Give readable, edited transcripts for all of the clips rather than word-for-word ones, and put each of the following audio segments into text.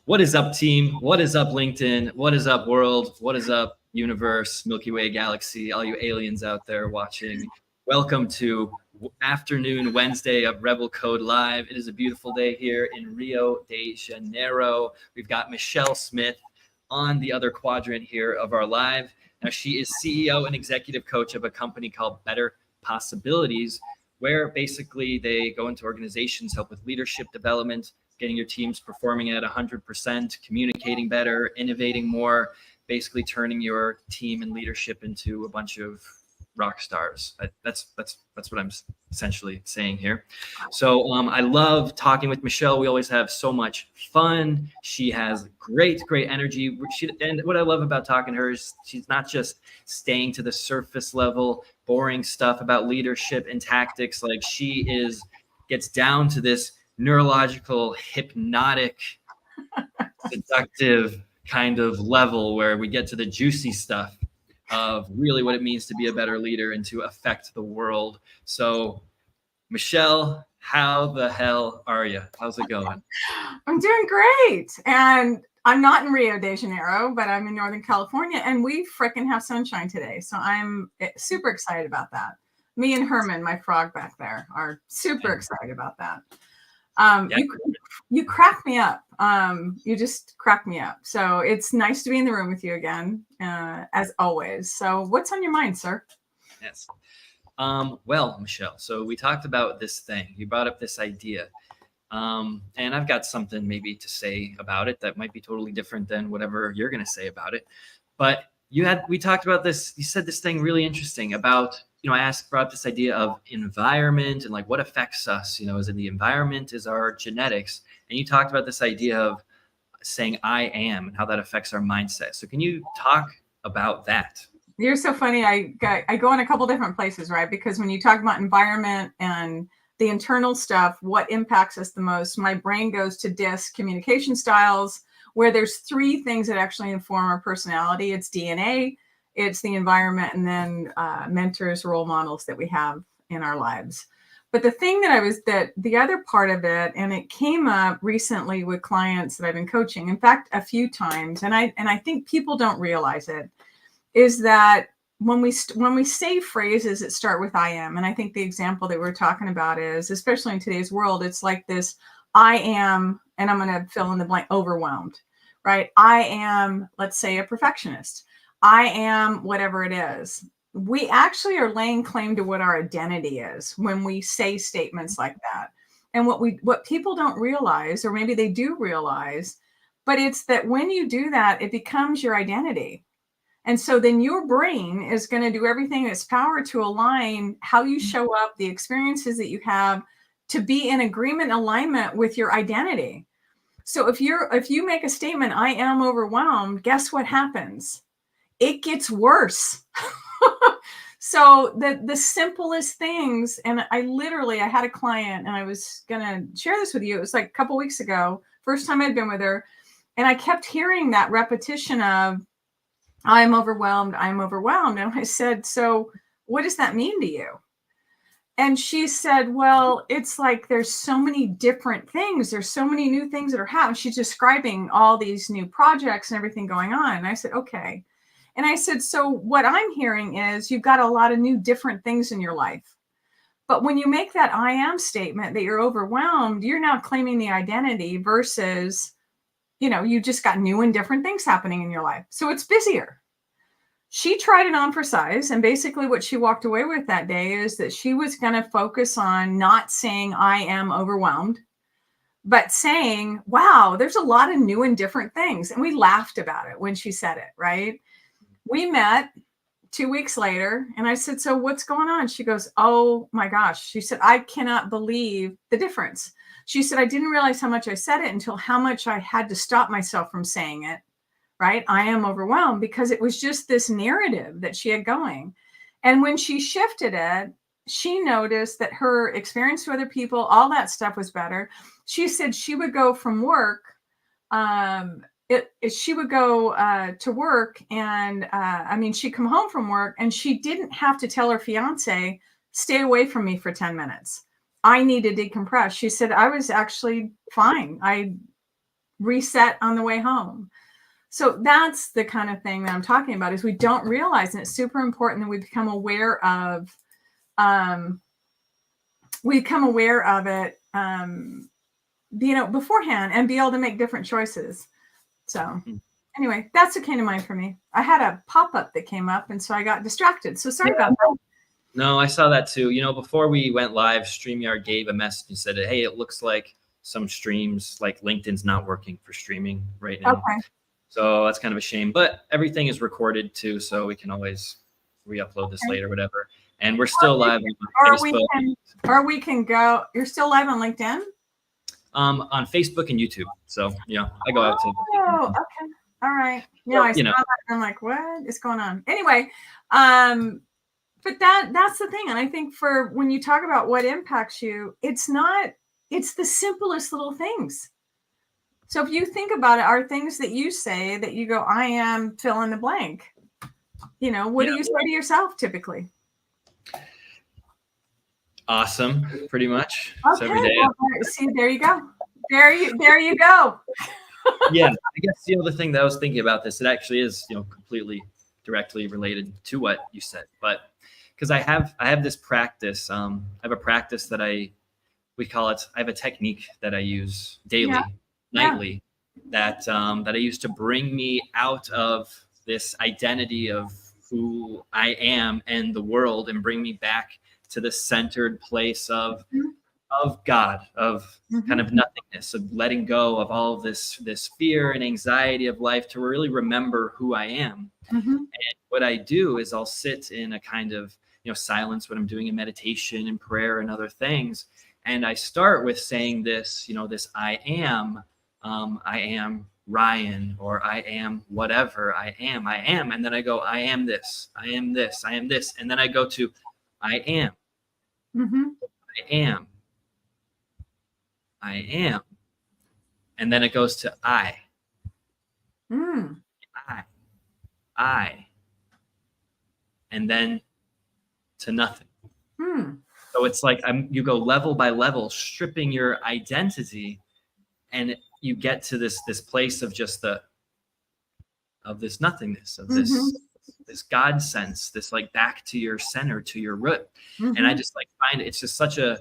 What is up, team? What is up, LinkedIn? What is up, world? What is up, universe, Milky Way galaxy, all you aliens out there watching? Welcome to afternoon Wednesday of Rebel Code Live. It is a beautiful day here in Rio de Janeiro. We've got Michelle Smith on the other quadrant here of our live. Now, she is CEO and executive coach of a company called Better Possibilities, where basically they go into organizations, help with leadership development, getting your teams performing at 100%, communicating better, innovating more, basically turning your team and leadership into a bunch of rock stars. That's what I'm essentially saying here. So I love talking with Michelle. We always have so much fun. She has great energy. And what I love about talking to her is she's not just staying to the surface level, boring stuff about leadership and tactics. Like gets down to this neurological, hypnotic, seductive kind of level where we get to the juicy stuff of really what it means to be a better leader and to affect the world. So, Michelle, how the hell are you? How's it going? I'm doing great. And I'm not in Rio de Janeiro, but I'm in Northern California, and we fricking have sunshine today. So I'm super excited about that. Me and Herman, my frog back there, are super excited about that. You crack me up. You just crack me up. So it's nice to be in the room with you again, as always. So what's on your mind, sir? Yes. Well, Michelle, so we talked about this thing. You brought up this idea. And I've got something maybe to say about it that might be totally different than whatever you're going to say about it. But we talked about this. You said this thing really interesting about, I brought up this idea of environment and like what affects us, is in the environment is our genetics. And you talked about this idea of saying I am and how that affects our mindset. So can you talk about that? You're so funny. I go in a couple different places, right? Because when you talk about environment and the internal stuff, what impacts us the most, my brain goes to DISC, communication styles, where there's three things that actually inform our personality. It's DNA, it's the environment, and then mentors, role models that we have in our lives. But the thing that the other part of it, and it came up recently with clients that I've been coaching, in fact, a few times, and I think people don't realize it, is that when we say phrases that start with I am, and I think the example that we're talking about is, especially in today's world, it's like this, I am, and I'm going to fill in the blank, overwhelmed, right? I am, let's say, a perfectionist. I am whatever it is. We actually are laying claim to what our identity is when we say statements like that. And what people don't realize, or maybe they do realize, but it's that when you do that, it becomes your identity. And so then your brain is going to do everything in its power to align how you show up, the experiences that you have, to be in agreement, alignment with your identity. So if you make a statement, I am overwhelmed, guess what happens? It gets worse. So the simplest things, and I had a client, and I was going to share this with you. It was like a couple weeks ago, first time I'd been with her. And I kept hearing that repetition of, I'm overwhelmed. I'm overwhelmed. And I said, so what does that mean to you? And she said, well, it's like there's so many different things. There's so many new things that are happening. She's describing all these new projects and everything going on. And I said, okay. And I said, so what I'm hearing is you've got a lot of new different things in your life. But when you make that I am statement that you're overwhelmed, you're now claiming the identity versus, you just got new and different things happening in your life. So it's busier. She tried it on for size. And basically what she walked away with that day is that she was going to focus on not saying I am overwhelmed, but saying, wow, there's a lot of new and different things. And we laughed about it when she said it, right? We met 2 weeks later and I said, so what's going on? She goes, oh my gosh. She said, I cannot believe the difference. She said, I didn't realize how much I said it until how much I had to stop myself from saying it, right? I am overwhelmed, because it was just this narrative that she had going. And when she shifted it, she noticed that her experience with other people, all that stuff was better. She said she would go from work, she would go to work, and she'd come home from work and she didn't have to tell her fiance, stay away from me for 10 minutes. I need to decompress. She said, I was actually fine. reset on the way home. So that's the kind of thing that I'm talking about, is we don't realize, and it's super important that we become aware of it, beforehand, and be able to make different choices. So anyway, that's what came to mind for me. I had a pop-up that came up, and so I got distracted. So sorry about that. No, I saw that too. Before we went live, StreamYard gave a message and said, hey, it looks like some streams, like LinkedIn's not working for streaming right now. Okay. So that's kind of a shame, but everything is recorded too, so we can always re-upload this later, whatever. And we're still live on Facebook. We can go. You're still live on LinkedIn? On Facebook and YouTube. So yeah, I go out to. Oh, okay. All right. Yeah, I saw that. I'm like, what is going on? Anyway, but that's the thing. And I think for when you talk about what impacts you, it's the simplest little things. So if you think about it, are things that you say that you go, I am fill in the blank. What do you say to yourself typically? Awesome, pretty much. Okay. Every day. See, there you go. There you go. Yeah, I guess the other thing that I was thinking about this, it actually is, completely directly related to what you said, but because I have this practice. I have a practice that I have a technique that I use daily, nightly, that I use to bring me out of this identity of who I am and the world, and bring me back to the centered place of God, of kind of nothingness, of letting go of all of this fear and anxiety of life, to really remember who I am. And what I do is I'll sit in a kind of silence when I'm doing a meditation and prayer and other things, and I start with saying this, this I am Ryan, or I am whatever I am, and then I go, I am this, I am this, I am this, and then I go to I am. I am. I am. And then it goes to I. I. And then to nothing. So it's like you go level by level, stripping your identity, and you get to this place of just of this nothingness, of this God sense, this like back to your center, to your root. And I just find it's just such a,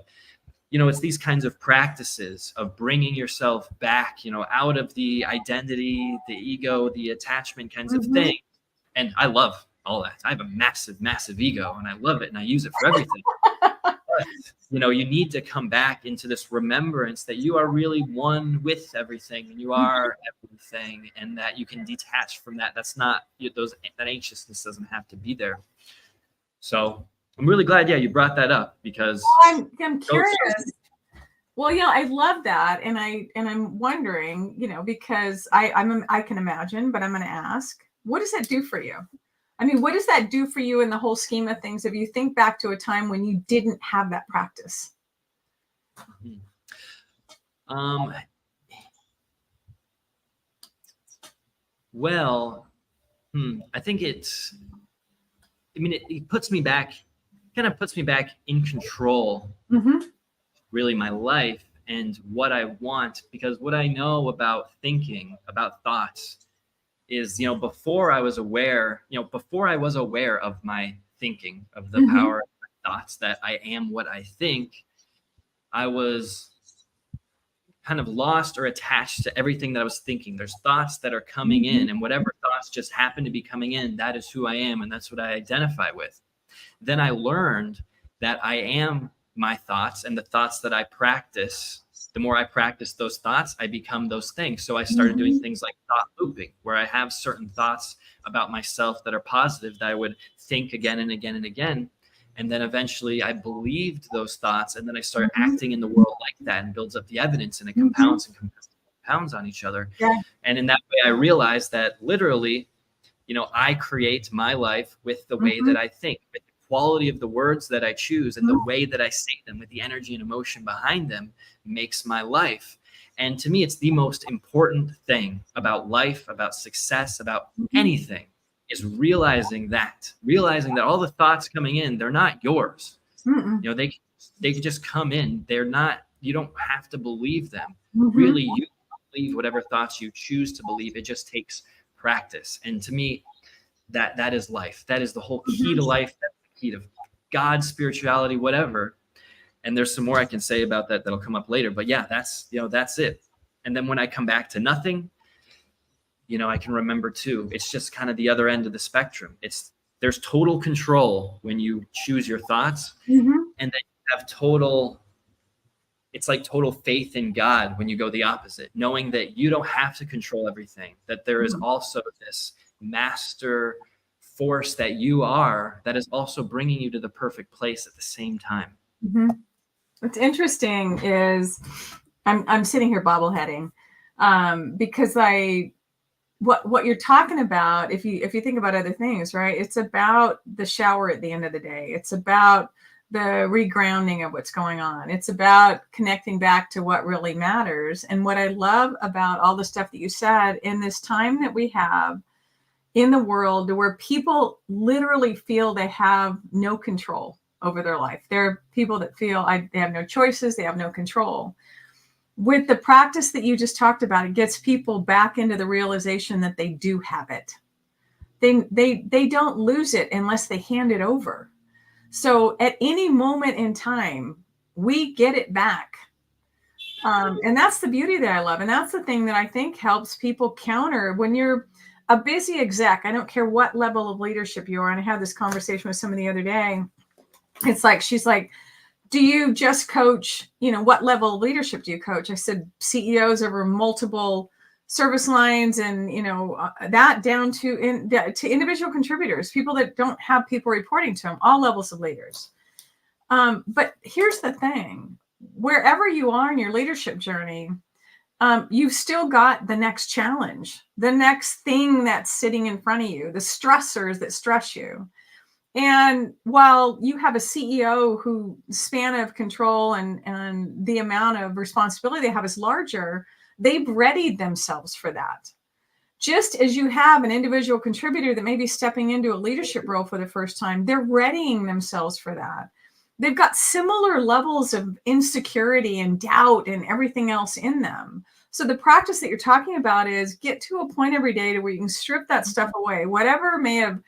it's these kinds of practices of bringing yourself back, out of the identity, the ego, the attachment kinds of things. And I love all that. I have a massive, massive ego, and I love it, and I use it for everything. But, you need to come back into this remembrance that you are really one with everything, and you are everything, and that you can detach from that. That's not that anxiousness doesn't have to be there. So I'm really glad, you brought that up, because I'm curious. Well, I love that, and I'm wondering, because I can imagine, but I'm going to ask, what does that do for you? I mean, what does that do for you in the whole scheme of things if you think back to a time when you didn't have that practice? Well, I think it puts me back, kind of puts me back in control, really, my life and what I want, because what I know about thinking, about thoughts, is, before I was aware of my thinking, of the power of my thoughts, that I am what I think, I was kind of lost or attached to everything that I was thinking. There's thoughts that are coming in, and whatever thoughts just happen to be coming in, that is who I am, and that's what I identify with. Then I learned that I am my thoughts, and the thoughts that I practice, the more I practice those thoughts, I become those things. So I started doing things like thought looping, where I have certain thoughts about myself that are positive that I would think again and again and again. And then eventually I believed those thoughts, and then I started acting in the world like that, and builds up the evidence, and it compounds and compounds on each other. And in that way, I realized that literally, I create my life with the way that I think, with the quality of the words that I choose, and the way that I say them, with the energy and emotion behind them, makes my life. And to me, it's the most important thing about life, about success, about anything, is realizing that all the thoughts coming in, they're not yours. They can just come in. They're not, you don't have to believe them. Really, you believe, whatever thoughts you choose to believe. It just takes practice. And to me, that is life. That is the whole key to life. That's the key to God, spirituality, whatever. And there's some more I can say about that that'll come up later. But yeah, that's it. And then when I come back to nothing, I can remember too, it's just kind of the other end of the spectrum. There's total control when you choose your thoughts, and then you have it's like total faith in God when you go the opposite, knowing that you don't have to control everything, that there is also this master force that you are that is also bringing you to the perfect place at the same time. What's interesting is I'm sitting here bobbleheading because what you're talking about, if you think about other things, right? It's about the shower at the end of the day. It's about the regrounding of what's going on. It's about connecting back to what really matters. And what I love about all the stuff that you said in this time that we have in the world where people literally feel they have no control over their life. There are people that feel they have no choices, they have no control. With the practice that you just talked about, it gets people back into the realization that they do have it. They don't lose it unless they hand it over. So at any moment in time, we get it back. And that's the beauty that I love. And that's the thing that I think helps people counter when you're a busy exec. I don't care what level of leadership you are. And I had this conversation with somebody the other day. It's like, she's like, do you just coach, what level of leadership do you coach? I said, CEOs over multiple service lines and, that down to individual contributors, people that don't have people reporting to them, all levels of leaders. But here's the thing, wherever you are in your leadership journey, you've still got the next challenge, the next thing that's sitting in front of you, the stressors that stress you. And while you have a CEO who span of control and the amount of responsibility they have is larger, they've readied themselves for that. Just as you have an individual contributor that may be stepping into a leadership role for the first time, they're readying themselves for that. They've got similar levels of insecurity and doubt and everything else in them. So the practice that you're talking about is get to a point every day to where you can strip that stuff away, whatever may have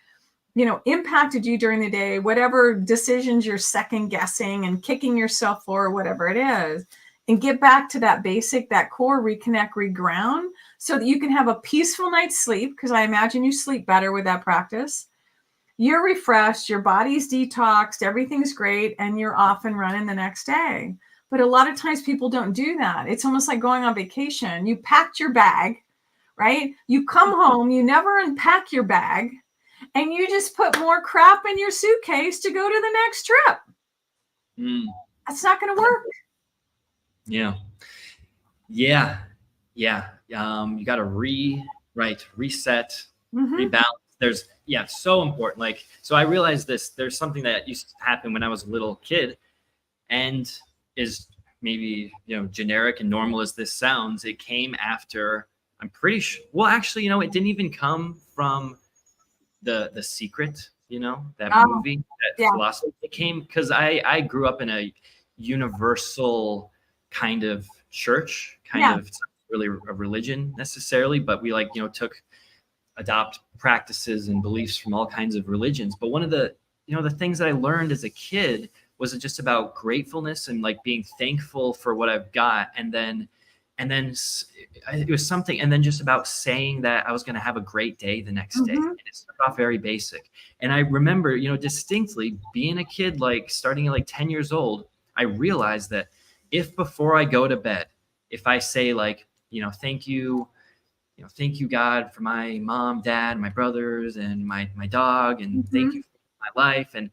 impacted you during the day, whatever decisions you're second guessing and kicking yourself for, whatever it is, and get back to that basic, that core, reconnect, reground, so that you can have a peaceful night's sleep, because I imagine you sleep better with that practice. You're refreshed, your body's detoxed, everything's great, and you're off and running the next day. But a lot of times people don't do that. It's almost like going on vacation. You packed your bag, right? You come home, you never unpack your bag, and you just put more crap in your suitcase to go to the next trip. That's not going to work. Yeah. You got to reset, rebalance. So important. So I realized there's something that used to happen when I was a little kid and is maybe, generic and normal as this sounds. It came after, I'm pretty sure, well, actually, it didn't even come from the Secret, that movie, that philosophy. It came because I grew up in a universal kind of church, of really a religion necessarily, but we adopt practices and beliefs from all kinds of religions. But one of the things that I learned as a kid was just about gratefulness and being thankful for what I've got, and then it was something, and then just about saying that I was going to have a great day the next day. And it started off very basic. And I remember, distinctly being a kid, starting at 10 years old, I realized that if before I go to bed, if I say thank you, thank you God for my mom, dad, my brothers, and my dog, and thank you for my life, and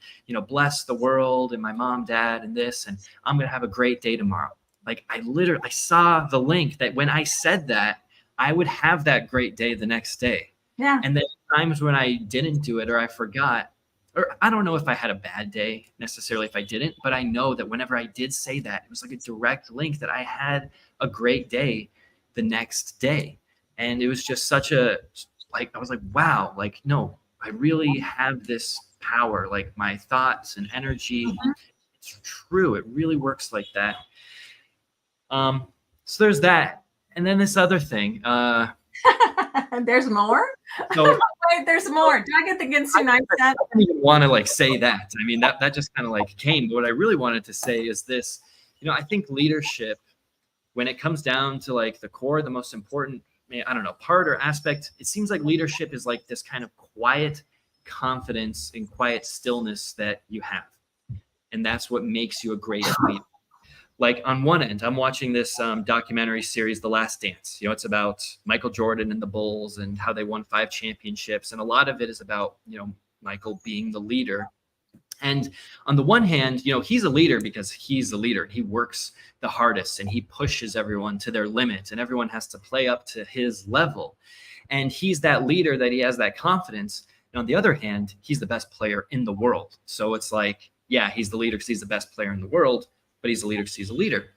bless the world and my mom, dad, and this, and I'm going to have a great day tomorrow. I saw the link that when I said that, I would have that great day the next day. Yeah. And then times when I didn't do it, or I forgot, or I don't know if I had a bad day necessarily if I didn't, but I know that whenever I did say that, it was a direct link that I had a great day the next day. And it was just such a, I was like, wow, no, I really have this power, my thoughts and energy. It's true. It really works like that. So there's that. And then this other thing. There's more. So Wait, there's more. Do I get the Ginsu knife set? I didn't even want to like say that. I mean, that just kind of like came. But what I really wanted to say is this. I think leadership, when it comes down to like the core, the most important, I don't know, part or aspect, it seems like leadership is like this kind of quiet confidence and quiet stillness that you have. And that's what makes you a great leader. Like on one end, I'm watching this documentary series, The Last Dance. It's about Michael Jordan and the Bulls and how they won 5 championships. And a lot of it is about, Michael being the leader. And on the one hand, he's a leader because he's a leader. He works the hardest and he pushes everyone to their limit, and everyone has to play up to his level. And he's that leader that he has that confidence. And on the other hand, he's the best player in the world. So it's like, yeah, he's the leader because he's the best player in the world, but he's a leader because he's a leader.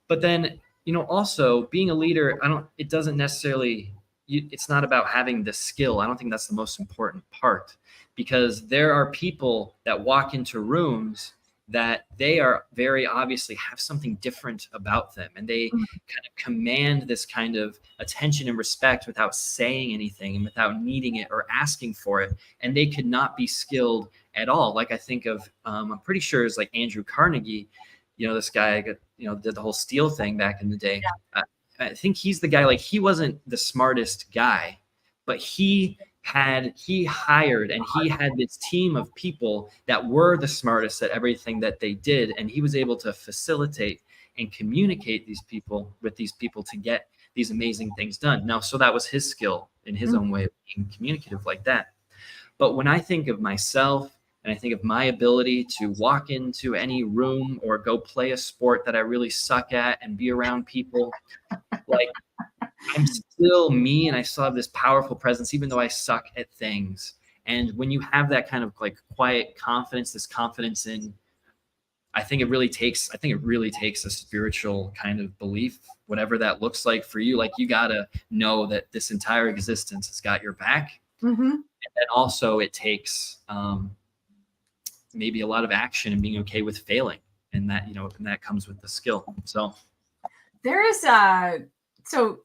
But then, also being a leader, it doesn't necessarily, it's not about having the skill. I don't think that's the most important part, because there are people that walk into rooms that they are very obviously have something different about them, and they kind of command this kind of attention and respect without saying anything and without needing it or asking for it. And they could not be skilled at all. Like I think of, I'm pretty sure it's like Andrew Carnegie, this guy did the whole steel thing back in the day. Yeah. I think he's the guy, like he wasn't the smartest guy, but he hired and he had this team of people that were the smartest at everything that they did. And he was able to facilitate and communicate with these people to get these amazing things done. Now, so that was his skill in his own way of being communicative like that. But when I think of myself and I think of my ability to walk into any room or go play a sport that I really suck at and be around people, like I'm still me, and I still have this powerful presence, even though I suck at things. And when you have that kind of like quiet confidence, this confidence in, I think it really takes a spiritual kind of belief, whatever that looks like for you. Like you gotta know that this entire existence has got your back. Mm-hmm. And then also it takes maybe a lot of action and being okay with failing, and that and that comes with the skill. So there is so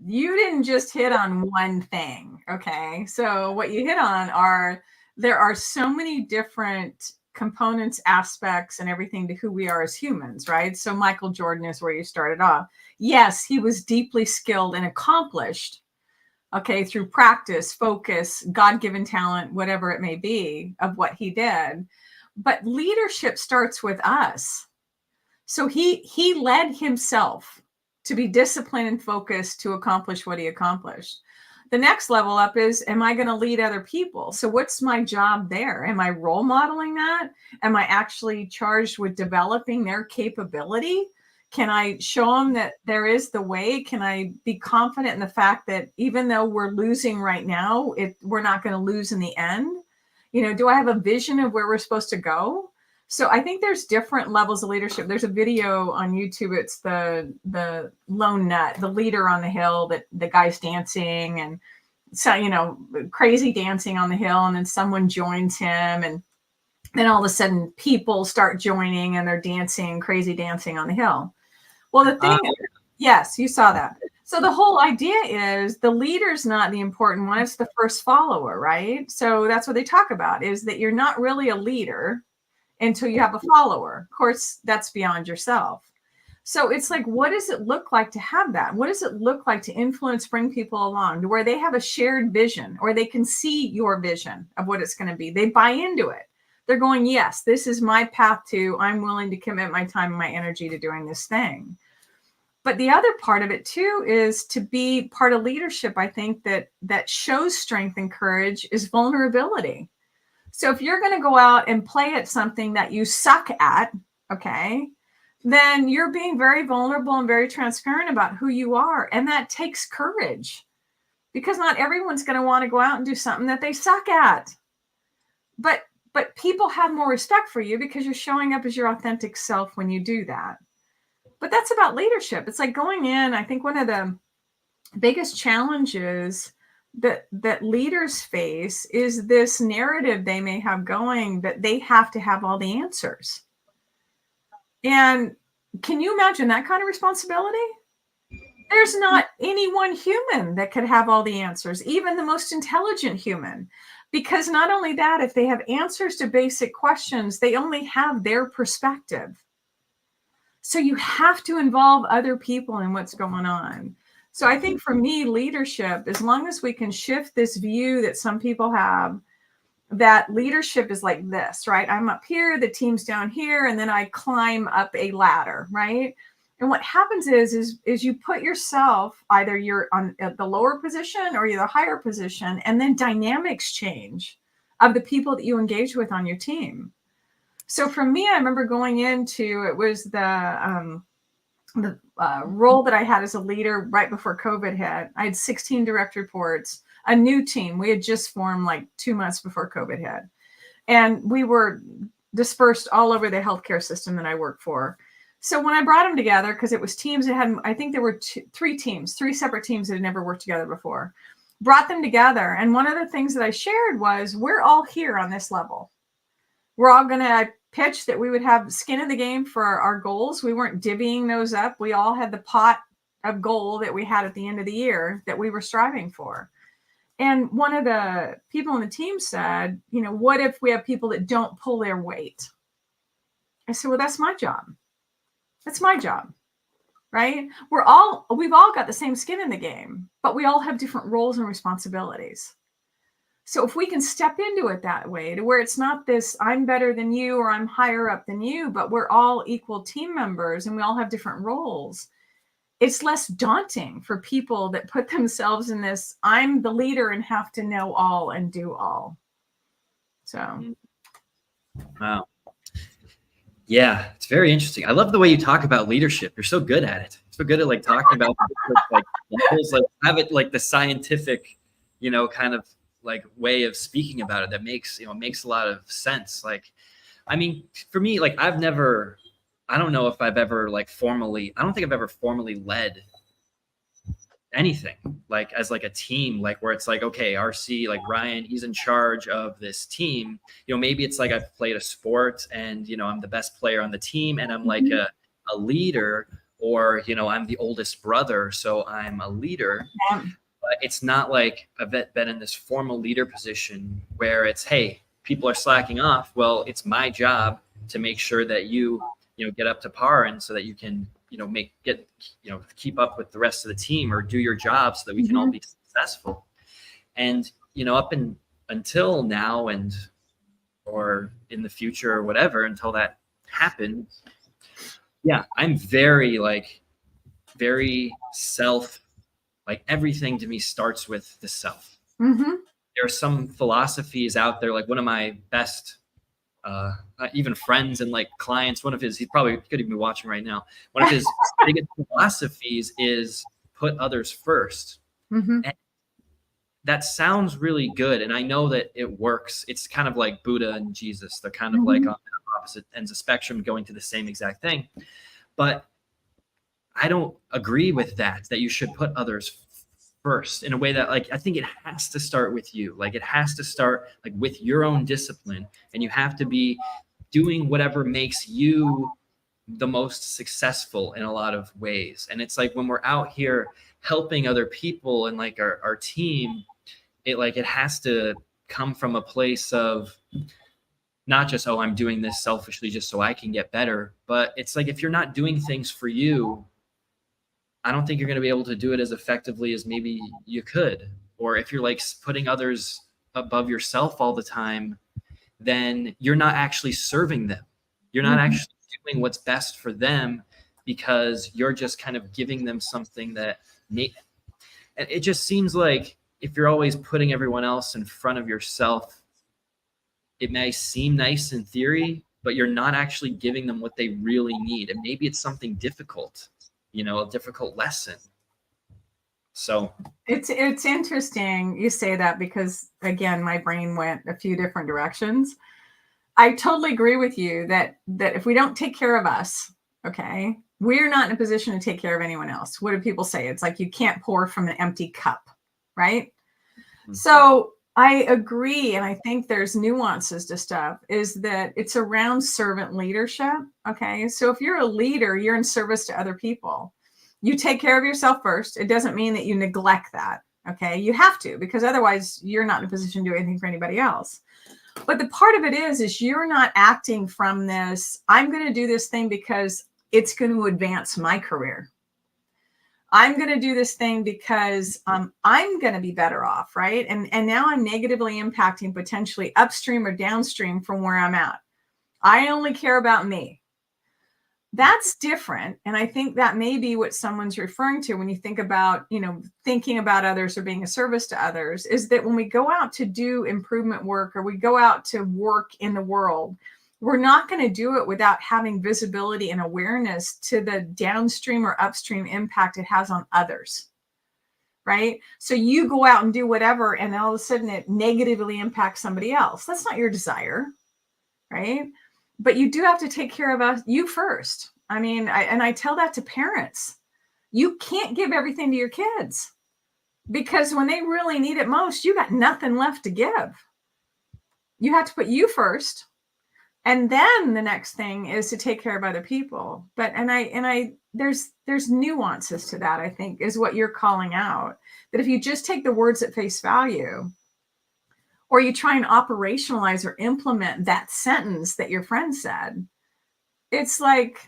you didn't just hit on one thing. Okay. So what you hit on there are so many different components, aspects, and everything to who we are as humans, right? So Michael Jordan is where you started off. Yes, he was deeply skilled and accomplished, okay, through practice, focus, God-given talent, whatever it may be, of what he did. But leadership starts with us. So he led himself to be disciplined and focused to accomplish what he accomplished. The next level up is, am I going to lead other people? So what's my job there? Am I role modeling that? Am I actually charged with developing their capability? Can I show them that there is the way? Can I be confident in the fact that even though we're losing right now, we're not going to lose in the end? Do I have a vision of where we're supposed to go? So I think there's different levels of leadership. There's a video on YouTube. It's the lone nut, the leader on the hill, that the guy's dancing and so, crazy dancing on the hill. And then someone joins him, and then all of a sudden people start joining and they're dancing, crazy dancing on the hill. Well, the thing is, yes, you saw that. So the whole idea is the leader's not the important one. It's the first follower, right? So that's what they talk about, is that you're not really a leader until you have a follower. Of course, that's beyond yourself. So it's like, what does it look like to have that? What does it look like to influence, bring people along to where they have a shared vision, or they can see your vision of what it's going to be? They buy into it. They're going, yes, this is my path to, I'm willing to commit my time and my energy to doing this thing. But the other part of it too is to be part of leadership. I think that shows strength and courage is vulnerability. So if you're going to go out and play at something that you suck at, okay, then you're being very vulnerable and very transparent about who you are. And that takes courage, because not everyone's going to want to go out and do something that they suck at. But people have more respect for you because you're showing up as your authentic self when you do that. But that's about leadership. It's like going in, I think one of the biggest challenges that leaders face is this narrative they may have going that they have to have all the answers. And can you imagine that kind of responsibility? There's not any one human that could have all the answers, even the most intelligent human. Because not only that, if they have answers to basic questions, they only have their perspective. So you have to involve other people in what's going on. So I think for me, leadership, as long as we can shift this view that some people have, that leadership is like this, right? I'm up here, the team's down here, and then I climb up a ladder, right? And what happens is you put yourself, either you're on at the lower position or you're the higher position, and then dynamics change of the people that you engage with on your team. So for me, I remember going into, it was the role that I had as a leader right before COVID hit. I had 16 direct reports, a new team. We had just formed like 2 months before COVID hit. And we were dispersed all over the healthcare system that I worked for. So when I brought them together, because it was teams that had, I think there were three separate teams that had never worked together before, brought them together. And one of the things that I shared was, we're all here on this level. We're all going to pitch that we would have skin in the game for our goals. We weren't divvying those up. We all had the pot of goal that we had at the end of the year that we were striving for. And one of the people on the team said, what if we have people that don't pull their weight? I said, well, that's my job. That's my job, right? We've all got the same skin in the game, but we all have different roles and responsibilities. So if we can step into it that way, to where it's not this, I'm better than you or I'm higher up than you, but we're all equal team members and we all have different roles, it's less daunting for people that put themselves in this, I'm the leader and have to know all and do all. So. Wow. Yeah, it's very interesting. I love the way you talk about leadership. You're so good at it. So good at like talking about like have it like the scientific, kind of like way of speaking about it that makes a lot of sense. Like, I mean, for me, like I don't think I've ever formally led anything like as like a team, like where it's like, okay, RC, like Ryan, he's in charge of this team. Maybe it's like I've played a sport and I'm the best player on the team and I'm like a leader, or I'm the oldest brother, so I'm a leader. Yeah. But it's not like I've been in this formal leader position where it's, hey, people are slacking off, well, it's my job to make sure that you get up to par, and so that you can keep up with the rest of the team, or do your job so that we can all be successful. And until now, or in the future or whatever, until that happens, I'm very self, like everything to me starts with the self. There are some philosophies out there, like one of my best even friends and like clients, he probably could even be watching right now, one of his biggest philosophies is put others first. And that sounds really good, and I know that it works. It's kind of like Buddha and Jesus. They're kind of like on the opposite ends of the spectrum, going to the same exact thing. But I don't agree with that you should put others first, in a way that, like, I think it has to start with you. Like, it has to start like with your own discipline, and you have to be doing whatever makes you the most successful in a lot of ways. And it's like, when we're out here helping other people and like our team, it has to come from a place of not just, oh, I'm doing this selfishly just so I can get better. But it's like, if you're not doing things for you, I don't think you're going to be able to do it as effectively as maybe you could. Or if you're like putting others above yourself all the time, then you're not actually serving them. You're not actually doing what's best for them, because you're just kind of giving them something that it just seems like, if you're always putting everyone else in front of yourself, it may seem nice in theory, but you're not actually giving them what they really need. And maybe it's something difficult, a difficult lesson. So it's interesting you say that, because again, my brain went a few different directions. I totally agree with you that if we don't take care of us, okay, we're not in a position to take care of anyone else. What do people say? It's like, you can't pour from an empty cup, right? So I agree. And I think there's nuances to stuff, is that it's around servant leadership. Okay. So if you're a leader, you're in service to other people. You take care of yourself first. It doesn't mean that you neglect that. Okay. You have to, because otherwise you're not in a position to do anything for anybody else. But the part of it is you're not acting from this, I'm going to do this thing because it's going to advance my career. I'm going to do this thing because I'm going to be better off, right? And now I'm negatively impacting potentially upstream or downstream from where I'm at. I only care about me. That's different. And I think that may be what someone's referring to when you think about, thinking about others or being a service to others, is that when we go out to do improvement work or we go out to work in the world, we're not going to do it without having visibility and awareness to the downstream or upstream impact it has on others. Right? So you go out and do whatever, and all of a sudden it negatively impacts somebody else. That's not your desire. Right? But you do have to take care of you first. I mean, I tell that to parents. You can't give everything to your kids, because when they really need it most, you got nothing left to give. You have to put you first. And then the next thing is to take care of other people. But there's nuances to that, I think, is what you're calling out. That if you just take the words at face value, or you try and operationalize or implement that sentence that your friend said, it's like,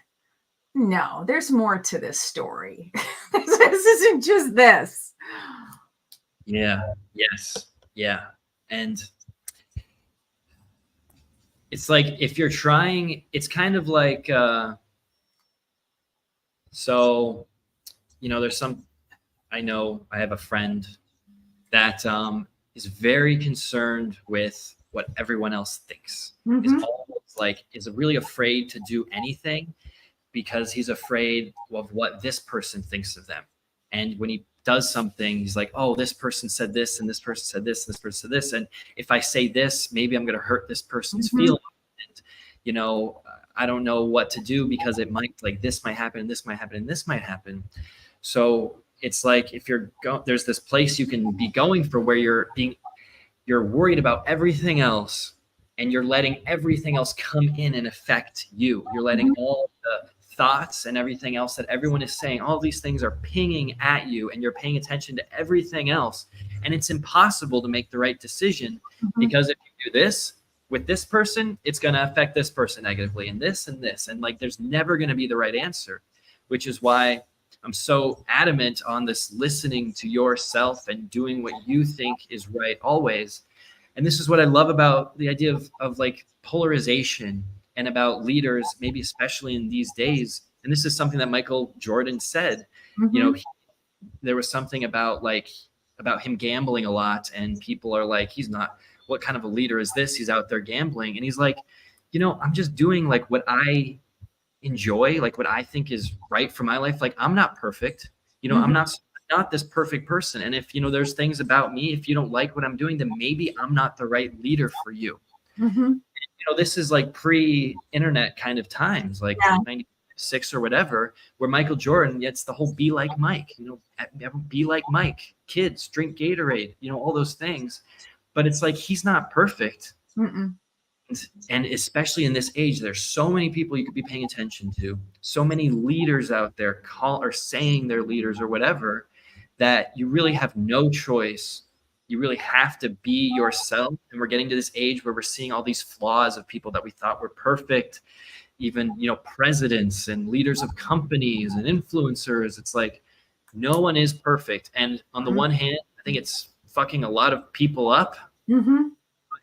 no, there's more to this story. This isn't just this. Yeah. Yes. Yeah. And it's like, if you're trying, it's kind of like, I know I have a friend that is very concerned with what everyone else thinks. Mm-hmm. Is really afraid to do anything because he's afraid of what this person thinks of them. And when he does something, he's like, oh, this person said this, and this person said this, and this person said this. And if I say this, maybe I'm going to hurt this person's feelings. And, I don't know what to do, because it might, like, this might happen, and this might happen, and this might happen. So it's like, if there's this place you can be going for where you're worried about everything else, and you're letting everything else come in and affect you. You're letting all the thoughts and everything else that everyone is saying, all these things are pinging at you, and you're paying attention to everything else. And it's impossible to make the right decision, because if you do this with this person, it's going to affect this person negatively, and this and this. And like, there's never going to be the right answer, which is why I'm so adamant on this listening to yourself and doing what you think is right always. And this is what I love about the idea of like polarization, and about leaders, maybe especially in these days. And this is something that Michael Jordan said. There was something about him gambling a lot, and people are like, he's not, what kind of a leader is this? He's out there gambling. And he's like, I'm just doing like what I enjoy, like what I think is right for my life. Like, I'm not perfect. I'm not this perfect person. And if, there's things about me, if you don't like what I'm doing, then maybe I'm not the right leader for you. This is like pre-internet kind of times, like 96 or whatever, where Michael Jordan, it's the whole be like Mike, be like Mike, kids drink Gatorade, all those things. But it's like, he's not perfect. And especially in this age, there's so many people you could be paying attention to, so many leaders out there saying they're leaders or whatever, that you really have no choice. You really have to be yourself. And we're getting to this age where we're seeing all these flaws of people that we thought were perfect, even, presidents and leaders of companies and influencers. It's like, no one is perfect. And on the one hand, I think it's fucking a lot of people up.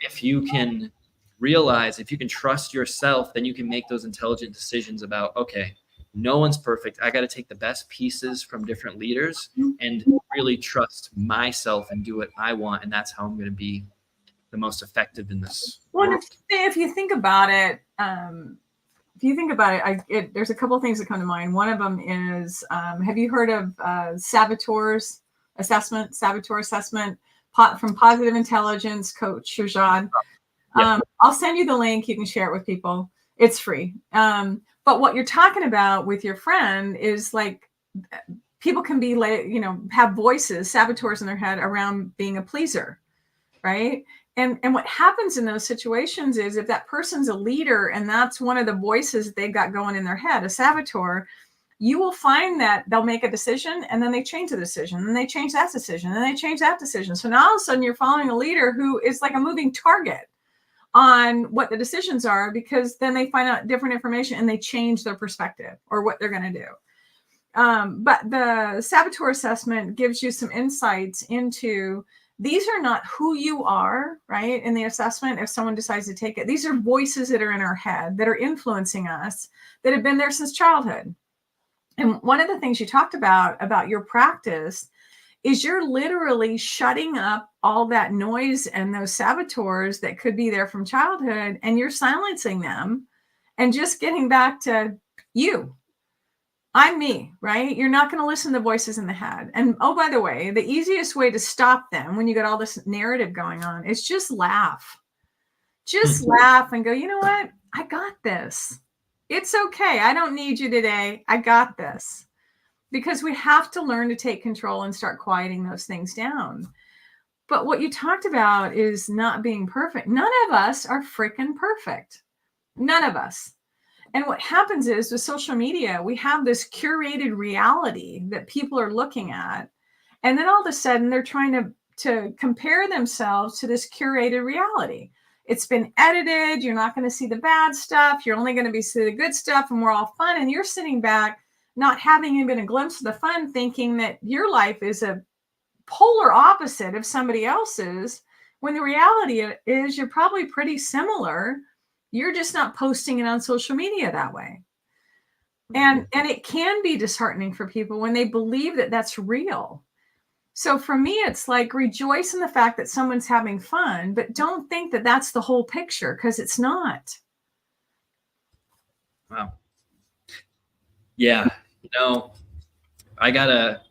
If you can realize, if you can trust yourself, then you can make those intelligent decisions about, okay, no one's perfect. I got to take the best pieces from different leaders and really trust myself and do what I want. And that's how I'm going to be the most effective in this. Well, if you think about it, there's a couple of things that come to mind. One of them is, have you heard of Saboteur assessment from Positive Intelligence coach Shurjan? I'll send you the link. You can share it with people. It's free. But what you're talking about with your friend is like, people can be like, have voices, saboteurs in their head around being a pleaser, right? And what happens in those situations is, if that person's a leader and that's one of the voices they've got going in their head, a saboteur, you will find that they'll make a decision and then they change the decision and they change that decision and they change that decision. So now all of a sudden you're following a leader who is like a moving target on what the decisions are, because then they find out different information and they change their perspective or what they're going to do. But the saboteur assessment gives you some insights into, these are not who you are, right? In the assessment, if someone decides to take it, these are voices that are in our head that are influencing us, that have been there since childhood. And one of the things you talked about your practice is you're literally shutting up all that noise and those saboteurs that could be there from childhood, and you're silencing them and just getting back to you. I'm me, right? You're not going to listen to voices in the head. And oh, by the way, the easiest way to stop them when you got all this narrative going on is just laugh. Just laugh and go, you know what? I got this. It's okay. I don't need you today. I got this. Because we have to learn to take control and start quieting those things down. But what you talked about is not being perfect. None of us are freaking perfect. None of us. And what happens is with social media, we have this curated reality that people are looking at. And then all of a sudden they're trying to compare themselves to this curated reality. It's been edited. You're not going to see the bad stuff. You're only going to see the good stuff, and we're all fun. And you're sitting back, not having even a glimpse of the fun, thinking that your life is a polar opposite of somebody else's, when the reality is you're probably pretty similar. You're just not posting it on social media that way. And it can be disheartening for people when they believe that that's real. So for me, it's like, rejoice in the fact that someone's having fun, but don't think that that's the whole picture, because it's not. Wow. Yeah. I gotta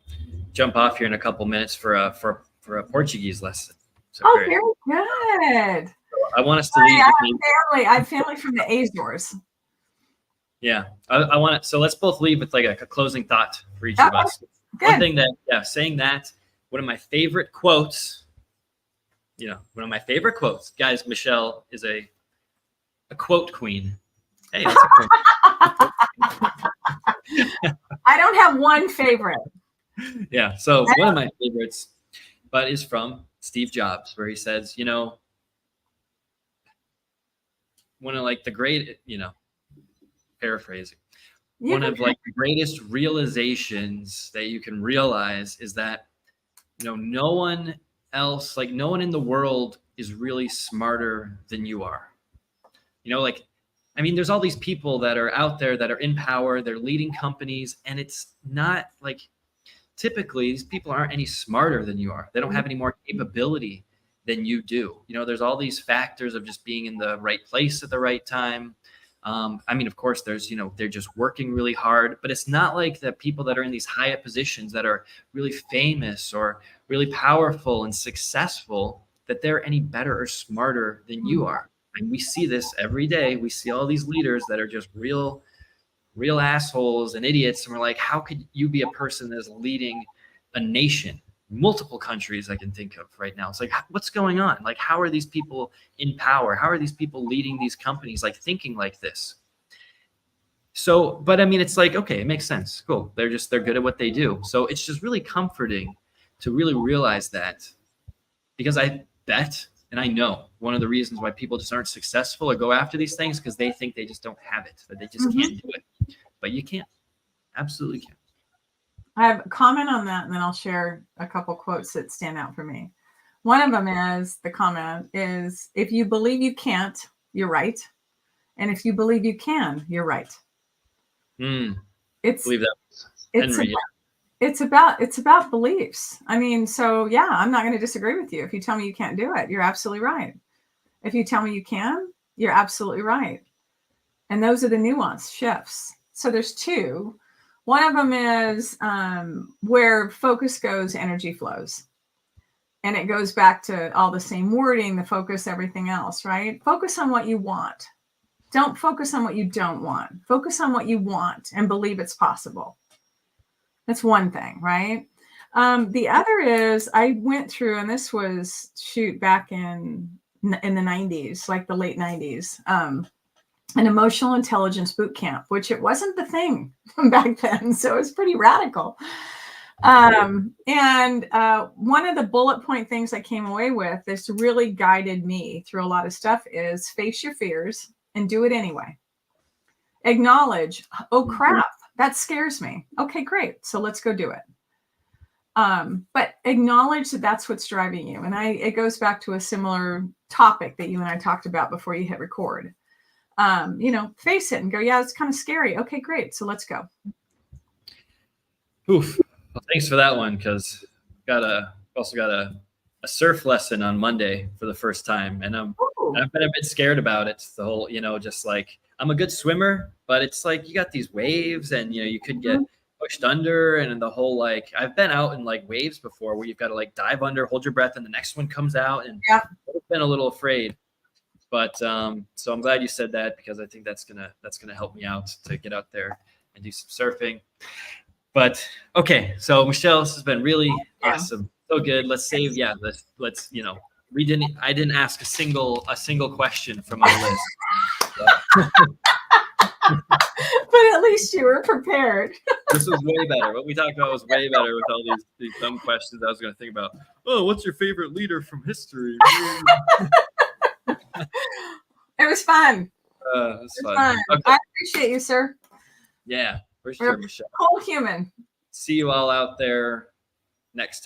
jump off here in a couple minutes for a Portuguese lesson. So very good. I want us to leave. I have family from the Azores. Yeah, I want to. So let's both leave with like a closing thought for each of us. Good. One thing saying that, one of my favorite quotes. One of my favorite quotes, guys. Michelle is a quote queen. Hey, that's a quote. I don't have one favorite. Yeah, so one of my favorites, but is from Steve Jobs, where he says, one of like the great, paraphrasing, one of like the greatest realizations that you can realize is that, no one else, like no one in the world is really smarter than you are. There's all these people that are out there that are in power, they're leading companies, and it's not like, typically these people aren't any smarter than you are. They don't have any more capability than you do. There's all these factors of just being in the right place at the right time. Of course, there's, they're just working really hard, but it's not like the people that are in these high positions that are really famous or really powerful and successful, that they're any better or smarter than you are. And we see this every day. We see all these leaders that are just real assholes and idiots. And we're like, how could you be a person that's leading a nation, multiple countries I can think of right now? It's like, what's going on? Like, how are these people in power? How are these people leading these companies, like thinking like this? So, but it's like, okay, it makes sense. Cool. They're good at what they do. So it's just really comforting to really realize that, because I bet, and I know one of the reasons why people just aren't successful or go after these things, because they think they just don't have it, that they just can't do it. But you can't. Absolutely can't. I have a comment on that, and then I'll share a couple quotes that stand out for me. One of them is, the comment is, if you believe you can't, you're right. And if you believe you can, you're right. I believe that was Henry. It's about beliefs. So yeah, I'm not going to disagree with you. If you tell me you can't do it, you're absolutely right. If you tell me you can, you're absolutely right. And those are the nuance shifts. So there's two. One of them is where focus goes, energy flows. And it goes back to all the same wording, the focus, everything else, right? Focus on what you want. Don't focus on what you don't want. Focus on what you want and believe it's possible. That's one thing, right? The other is, I went through, and this was back in the 90s, like the late 90s. an emotional intelligence boot camp, which it wasn't the thing back then. So it's pretty radical. And one of the bullet point things I came away with that's really guided me through a lot of stuff is face your fears and do it anyway. Acknowledge, oh crap, that scares me. Okay, great. So let's go do it. But acknowledge that that's what's driving you. And it goes back to a similar topic that you and I talked about before you hit record. Face it and go, yeah, it's kind of scary. Okay, great. So let's go. Oof. Well, thanks for that one, because also got a surf lesson on Monday for the first time, and I've been a bit scared about it. The whole, just like, I'm a good swimmer, but it's like you got these waves, and you could get pushed under, and the whole, like, I've been out in like waves before where you've got to like dive under, hold your breath, and the next one comes out, and I've been a little afraid. But so I'm glad you said that, because I think that's gonna help me out to get out there and do some surfing. But okay, so Michelle, this has been really awesome, so good. Let's save, let's I didn't ask a single question from my list. But at least you were prepared. This was way better. What we talked about was way better with all these dumb questions I was going to think about. Oh, what's your favorite leader from history? It was fun. It was fun. Okay. I appreciate you, sir. Yeah, for sure, Michelle. Whole human. See you all out there next time.